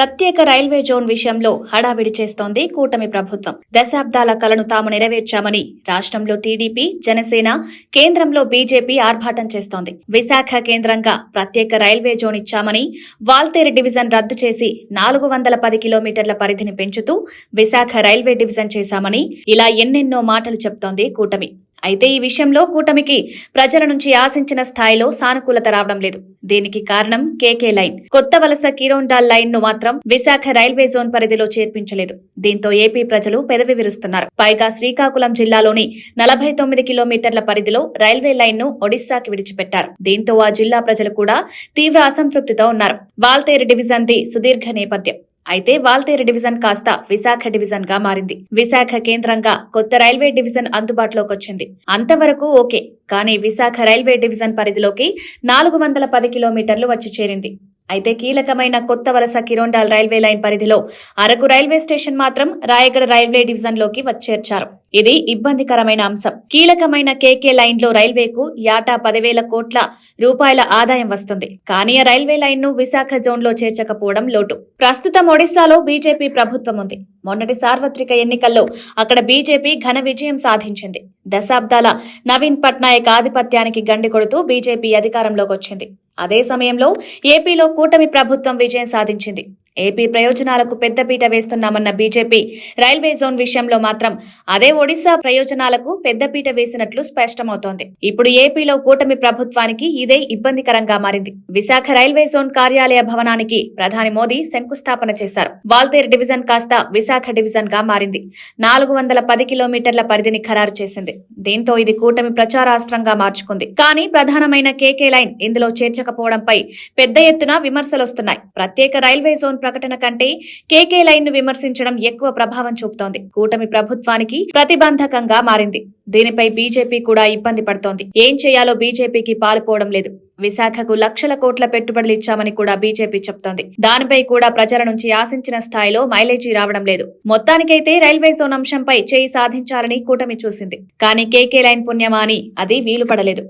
ప్రత్యేక railway zone విషయంలో హడావిడి చేస్తోంది కూటమి ప్రభుత్వం. దశాబ్దాల కలను తాము నెరవేర్చామని రాష్ట్రంలో టీడీపీ, జనసేన, కేంద్రంలో బీజేపీ ఆర్భాటం చేస్తోంది. విశాఖ కేంద్రంగా ప్రత్యేక రైల్వే జోన్ ఇచ్చామని, వాల్తేరు డివిజన్ రద్దు చేసి 410 కిలోమీటర్ల పరిధిని పెంచుతూ విశాఖ రైల్వే డివిజన్ చేశామని ఇలా ఎన్నెన్నో మాటలు చెప్తోంది కూటమి. అయితే ఈ విషయంలో కూటమికి ప్రజల నుంచి ఆశించిన స్థాయిలో సానుకూలత రావడం లేదు. దీనికి కారణం కేకే లైన్. కొత్త వలస కిరోండాల్ లైన్ ను మాత్రం విశాఖ రైల్వే జోన్ పరిధిలో చేర్పించలేదు. దీంతో ఏపీ ప్రజలు పెదవి విరుస్తున్నారు. పైగా శ్రీకాకుళం జిల్లాలోని 49 కిలోమీటర్ల పరిధిలో రైల్వే లైన్ ను ఒడిశాకి విడిచిపెట్టారు. దీంతో ఆ జిల్లా ప్రజలు కూడా తీవ్ర అసంతృప్తితో ఉన్నారు. వాల్తేరు డివిజన్ ది సుదీర్ఘ నేపథ్యం. అయితే వాల్తేరు డివిజన్ కాస్త విశాఖ డివిజన్ గా మారింది. విశాఖ కేంద్రంగా కొత్త రైల్వే డివిజన్ అందుబాటులోకి వచ్చింది. అంతవరకు ఓకే, కానీ విశాఖ రైల్వే డివిజన్ పరిధిలోకి 410 కిలోమీటర్లు వచ్చి చేరింది. అయితే కీలకమైన కొత్త వలస కిరోండాల్ రైల్వే లైన్ పరిధిలో అరకు రైల్వే స్టేషన్ మాత్రం రాయగడ రైల్వే డివిజన్ లోకి వచ్చేర్చారు. ఇది ఇబ్బందికరమైన అంశం. కీలకమైన కేకే లైన్ లో రైల్వేకు ఏటా 10,000 కోట్ల రూపాయల ఆదాయం వస్తుంది. కానీ ఆ రైల్వే లైన్ ను విశాఖ జోన్ లో చేర్చకపోవడం లోటు. ప్రస్తుతం ఒడిశాలో బీజేపీ ప్రభుత్వం ఉంది. మొన్నటి సార్వత్రిక ఎన్నికల్లో అక్కడ బీజేపీ ఘన విజయం సాధించింది. దశాబ్దాల నవీన్ పట్నాయక్ ఆధిపత్యానికి గండి కొడుతూ బీజేపీ అధికారంలోకి వచ్చింది. అదే సమయంలో ఏపీలో కూటమి ప్రభుత్వం విజయం సాధించింది. ఏపీ ప్రయోజనాలకు పెద్దపీట వేస్తున్నామన్న బీజేపీ రైల్వే జోన్ విషయంలో మాత్రం అదే ఒడిశా ప్రయోజనాలకు పెద్దపీట వేసినట్లు స్పష్టమవుతోంది. ఇప్పుడు ఏపీలో కూటమి ప్రభుత్వానికి ఇదే ఇబ్బందికరంగా మారింది. విశాఖ రైల్వే జోన్ కార్యాలయ భవనానికి ప్రధాని మోదీ శంకుస్థాపన చేశారు. వాల్తేరు డివిజన్ కాస్త విశాఖ డివిజన్ గా మారింది. 410 కిలోమీటర్ల పరిధిని ఖరారు చేసింది. దీంతో ఇది కూటమి ప్రచారాస్త్రంగా మార్చుకుంది. కానీ ప్రధానమైన కేకే లైన్ ఇందులో చేర్చకపోవడంపై పెద్ద ఎత్తున విమర్శలొస్తున్నాయి. ప్రత్యేక రైల్వే జోన్ ప్రకటన కంటే కేకే లైన్ ను విమర్శించడం ఎక్కువ ప్రభావం చూపుతోంది. కూటమి ప్రభుత్వానికి ప్రతిబంధకంగా మారింది. దీనిపై బీజేపీ కూడా ఇబ్బంది పడుతోంది. ఏం చేయాలో బీజేపీకి పాలుపోవడం లేదు. విశాఖకు లక్షల కోట్ల పెట్టుబడులు ఇచ్చామని కూడా బీజేపీ చెప్తోంది. దానిపై కూడా ప్రజల నుంచి ఆశించిన స్థాయిలో మైలేజీ రావడం లేదు. మొత్తానికైతే రైల్వే జోన్ అంశంపై చేయి సాధించాలని కూటమి చూసింది. కానీ కేకే లైన్ పుణ్యమా అని అది వీలు పడలేదు.